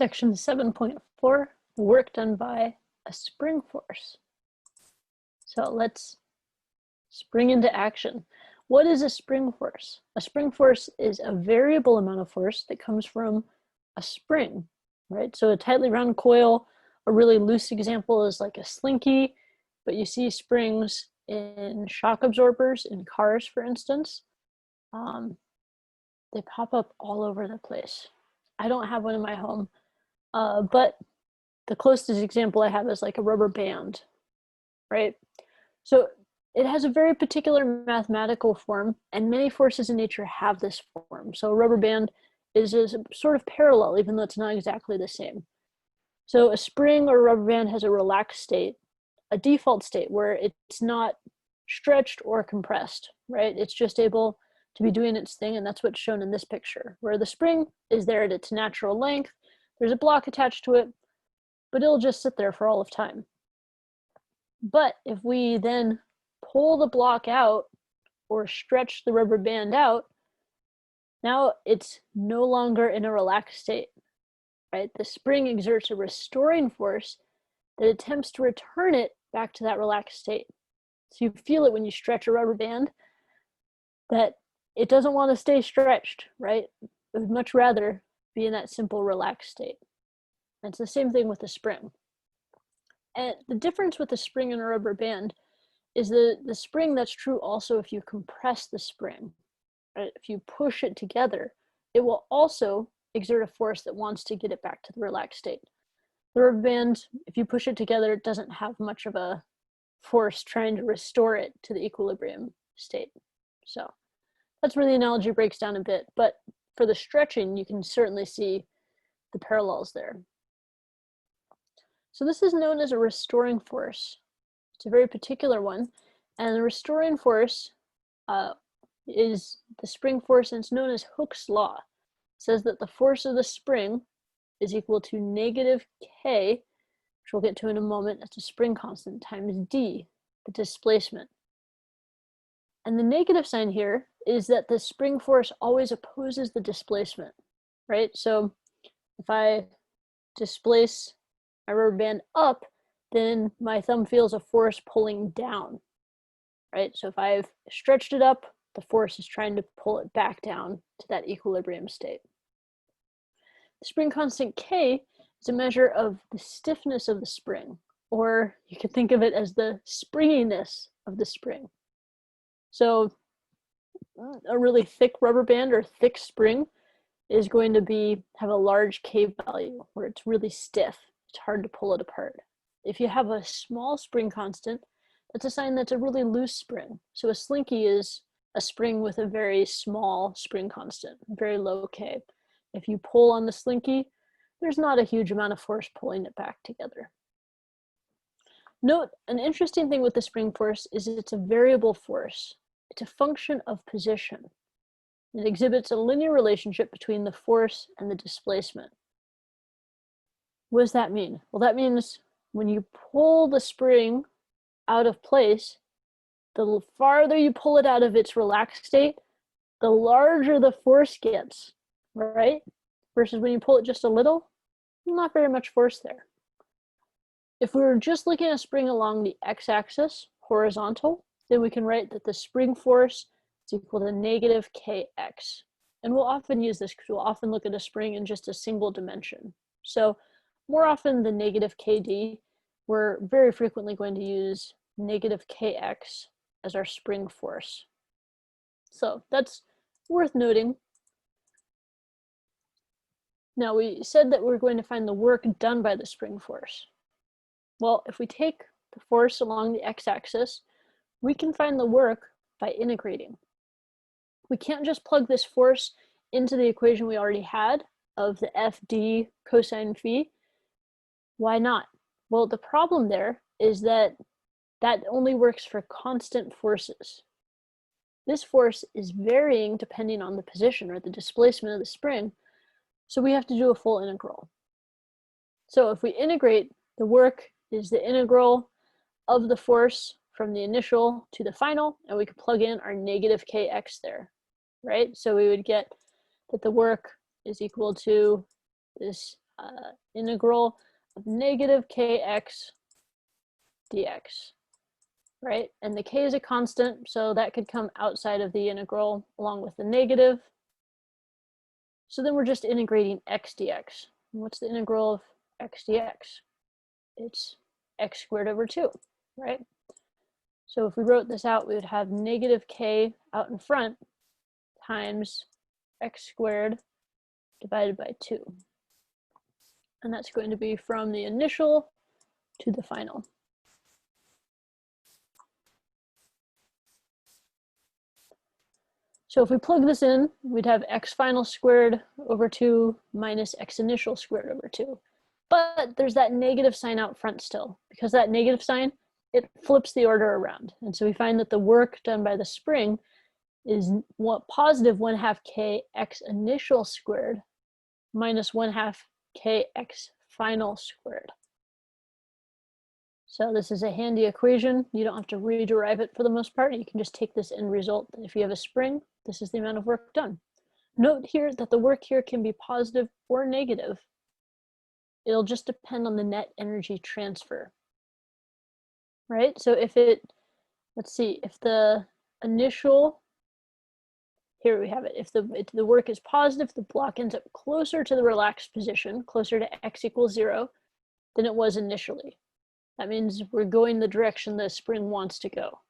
Section 7.4, work done by a spring force. So let's spring into action. What is a spring force? A spring force is a variable amount of force that comes from a spring, right? So a tightly wound coil, a really loose example is like a slinky, but you see springs in shock absorbers in cars, for instance. They pop up all over the place. I don't have one in my home, but the closest example I have is like a rubber band, right? So it has a very particular mathematical form, and many forces in nature have this form. So a rubber band is a sort of parallel, even though it's not exactly the same. So a spring or a rubber band has a relaxed state, a default state where it's not stretched or compressed, right? It's just able to be doing its thing, and that's what's shown in this picture, where the spring is there at its natural length, there's a block attached to it, but it'll just sit there for all of time. But if we then pull the block out or stretch the rubber band out, now it's no longer in a relaxed state, right? The spring exerts a restoring force that attempts to return it back to that relaxed state. So you feel it when you stretch a rubber band, that it doesn't want to stay stretched, right? It would much rather be in that simple relaxed state. And it's the same thing with the spring. And the difference with the spring and a rubber band is the spring, that's true also if you compress the spring, right? If you push it together, it will also exert a force that wants to get it back to the relaxed state. The rubber band, if you push it together, it doesn't have much of a force trying to restore it to the equilibrium state. So that's where the analogy breaks down a bit, but for the stretching, you can certainly see the parallels there. So this is known as a restoring force. It's a very particular one, and the restoring force is the spring force, and it's known as Hooke's law. It says that the force of the spring is equal to negative K, which we'll get to in a moment, that's a spring constant, times D, the displacement. And the negative sign here is that the spring force always opposes the displacement, right? So if I displace my rubber band up, then my thumb feels a force pulling down, right? So if I've stretched it up, the force is trying to pull it back down to that equilibrium state. The spring constant K is a measure of the stiffness of the spring, or you could think of it as the springiness of the spring. So a really thick rubber band or thick spring is going to have a large K value where it's really stiff. It's hard to pull it apart. If you have a small spring constant, that's a sign that's a really loose spring. So a slinky is a spring with a very small spring constant, very low K. If you pull on the slinky, there's not a huge amount of force pulling it back together. Note, an interesting thing with the spring force is it's a variable force. It's a function of position. It exhibits a linear relationship between the force and the displacement. What does that mean? Well, that means when you pull the spring out of place, the farther you pull it out of its relaxed state, the larger the force gets, right? Versus when you pull it just a little, not very much force there. If we were just looking at a spring along the x-axis, horizontal, then we can write that the spring force is equal to negative kx. And we'll often use this because we'll often look at a spring in just a single dimension. So more often than negative kd, we're very frequently going to use negative kx as our spring force. So that's worth noting. Now we said that we're going to find the work done by the spring force. Well, if we take the force along the x-axis, we can find the work by integrating. We can't just plug this force into the equation we already had of the FD cosine phi. Why not? Well, the problem there is that that only works for constant forces. This force is varying depending on the position or the displacement of the spring, so we have to do a full integral. So if we integrate, the work is the integral of the force from the initial to the final, and we could plug in our negative kx there, right? So we would get that the work is equal to this integral of negative kx dx, right? And the k is a constant, so that could come outside of the integral along with the negative. So then we're just integrating x dx. And what's the integral of x dx? It's x squared over 2, right? So if we wrote this out, we would have negative k out in front times x squared divided by 2. And that's going to be from the initial to the final. So if we plug this in, we'd have x final squared over 2 minus x initial squared over 2. But there's that negative sign out front still. Because that negative sign, it flips the order around. And so we find that the work done by the spring is positive 1/2 k x initial squared minus 1/2 k x final squared. So this is a handy equation. You don't have to rederive it for the most part. You can just take this end result. If you have a spring, this is the amount of work done. Note here that the work here can be positive or negative. It'll just depend on the net energy transfer, right? So if it, let's see, if the initial, here we have it, if the work is positive, the block ends up closer to the relaxed position, closer to x equals 0 than it was initially. That means we're going the direction the spring wants to go.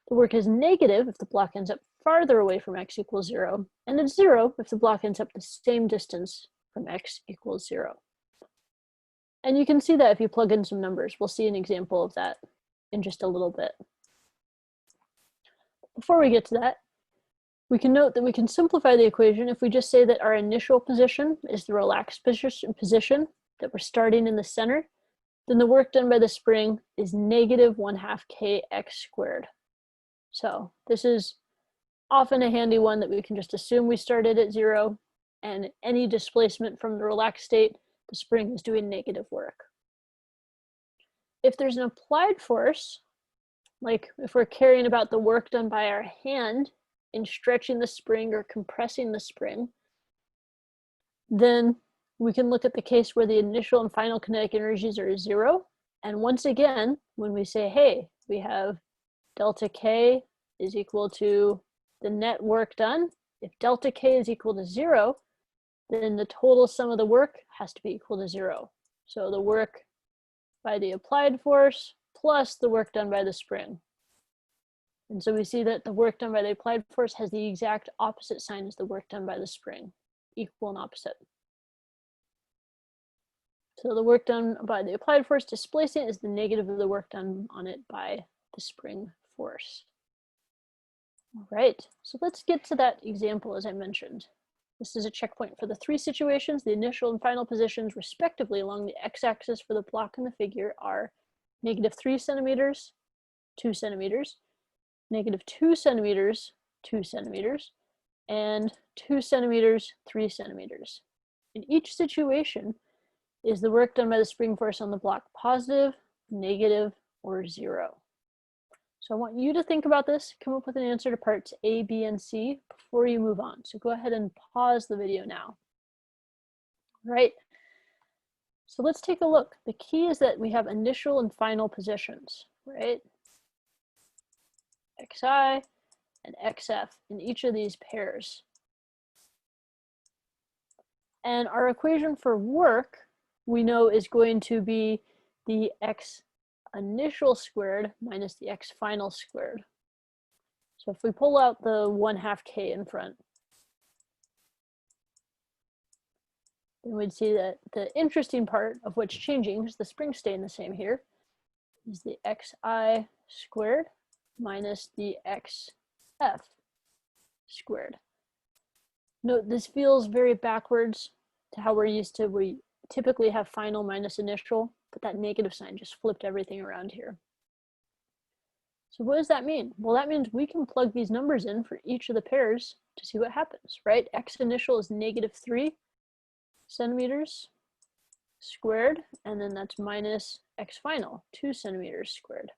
The work is negative if the block ends up farther away from x equals 0, and it's 0 if the block ends up the same distance from x equals 0. And you can see that if you plug in some numbers. We'll see an example of that in just a little bit. Before we get to that, we can note that we can simplify the equation if we just say that our initial position is the relaxed position, that we're starting in the center. Then the work done by the spring is negative 1/2 kx squared. So this is often a handy one that we can just assume we started at 0, and any displacement from the relaxed state, the spring is doing negative work. If there's an applied force, like if we're carrying about the work done by our hand in stretching the spring or compressing the spring, then we can look at the case where the initial and final kinetic energies are 0. And once again, when we say, hey, we have delta K is equal to the net work done, if delta K is equal to 0, then the total sum of the work has to be equal to 0. So the work by the applied force plus the work done by the spring. And so we see that the work done by the applied force has the exact opposite sign as the work done by the spring, equal and opposite. So the work done by the applied force displacing is the negative of the work done on it by the spring force. All right, so let's get to that example as I mentioned. This is a checkpoint for the 3 situations. The initial and final positions respectively along the x-axis for the block in the figure are -3 centimeters, 2 centimeters, -2 centimeters, 2 centimeters, and 2 centimeters, 3 centimeters. In each situation, is the work done by the spring force on the block positive, negative, or 0? So I want you to think about this, come up with an answer to parts A, B, and C before you move on. So go ahead and pause the video now. All right, so let's take a look. The key is that we have initial and final positions, right? XI and XF in each of these pairs. And our equation for work, we know, is going to be the x initial squared minus the x final squared. So if we pull out the 1/2 k in front, then we'd see that the interesting part of what's changing, because the spring's staying the same here, is the xi squared minus the xf squared. Note this feels very backwards to how we're used to. We typically have final minus initial, but that negative sign just flipped everything around here. So what does that mean? Well, that means we can plug these numbers in for each of the pairs to see what happens, right? X initial is -3 centimeters squared, and then that's minus x final, 2 centimeters squared.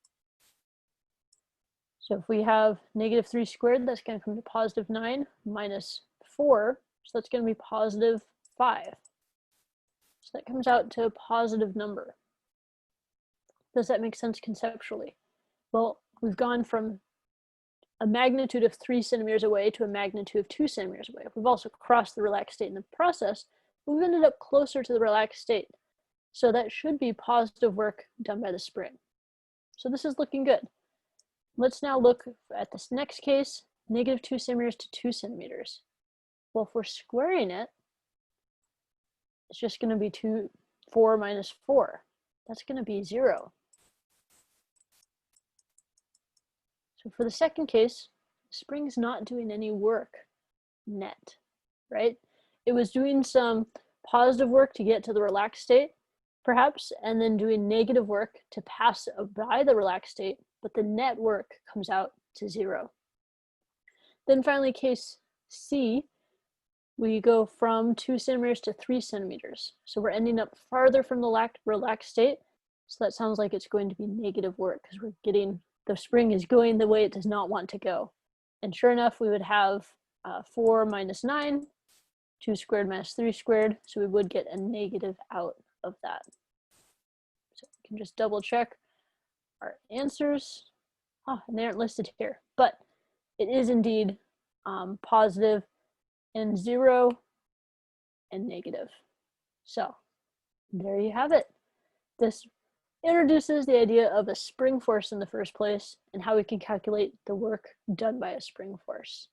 So if we have -3 squared, that's going to come to +9 minus 4, so that's going to be +5. So that comes out to a positive number. Does that make sense conceptually? Well, we've gone from a magnitude of 3 centimeters away to a magnitude of 2 centimeters away. We've also crossed the relaxed state in the process, but we've ended up closer to the relaxed state. So that should be positive work done by the spring. So this is looking good. Let's now look at this next case, negative 2 centimeters to 2 centimeters. Well, if we're squaring it, it's just going to be 4 minus 4. That's going to be 0. So for the second case, the spring's not doing any work net, right? It was doing some positive work to get to the relaxed state, perhaps, and then doing negative work to pass by the relaxed state, but the net work comes out to 0. Then finally, case C, we go from 2 centimeters to 3 centimeters. So we're ending up farther from the relaxed state. So that sounds like it's going to be negative work because we're getting, the spring is going the way it does not want to go. And sure enough, we would have 4 minus 9, 2 squared minus 3 squared. So we would get a negative out of that. So we can just double check our answers. Oh, and they aren't listed here, but it is indeed positive and 0 and negative. So there you have it. This introduces the idea of a spring force in the first place and how we can calculate the work done by a spring force.